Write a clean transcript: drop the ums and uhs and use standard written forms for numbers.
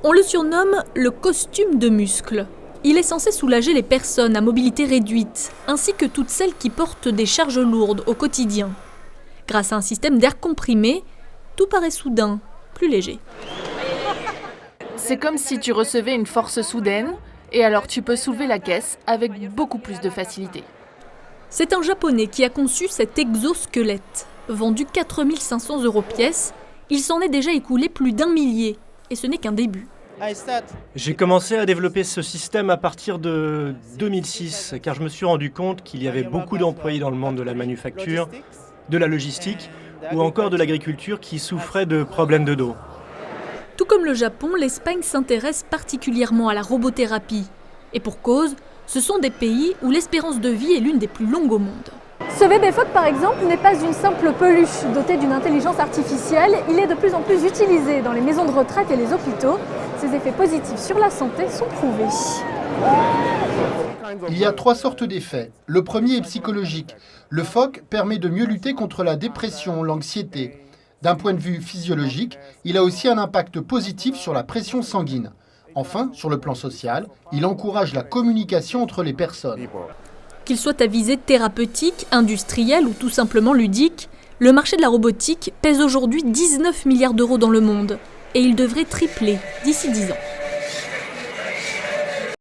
On le surnomme le costume de muscle. Il est censé soulager les personnes à mobilité réduite, ainsi que toutes celles qui portent des charges lourdes au quotidien. Grâce à un système d'air comprimé, tout paraît soudain, plus léger. C'est comme si tu recevais une force soudaine, et alors tu peux soulever la caisse avec beaucoup plus de facilité. C'est un Japonais qui a conçu cet exosquelette. Vendu 4 500 € pièce, il s'en est déjà écoulé plus d'1 millier, et ce n'est qu'un début. J'ai commencé à développer ce système à partir de 2006, car je me suis rendu compte qu'il y avait beaucoup d'employés dans le monde de la manufacture, de la logistique ou encore de l'agriculture qui souffraient de problèmes de dos. Tout comme le Japon, l'Espagne s'intéresse particulièrement à la robothérapie. Et pour cause, ce sont des pays où l'espérance de vie est l'une des plus longues au monde. Ce bébé phoque, par exemple, n'est pas une simple peluche dotée d'une intelligence artificielle. Il est de plus en plus utilisé dans les maisons de retraite et les hôpitaux. Ses effets positifs sur la santé sont prouvés. Il y a 3 sortes d'effets. Le premier est psychologique. Le phoque permet de mieux lutter contre la dépression, l'anxiété. D'un point de vue physiologique, il a aussi un impact positif sur la pression sanguine. Enfin, sur le plan social, il encourage la communication entre les personnes. Qu'il soit à visée thérapeutique, industrielle ou tout simplement ludique, le marché de la robotique pèse aujourd'hui 19 milliards d'euros dans le monde. Et il devrait tripler d'ici 10 ans.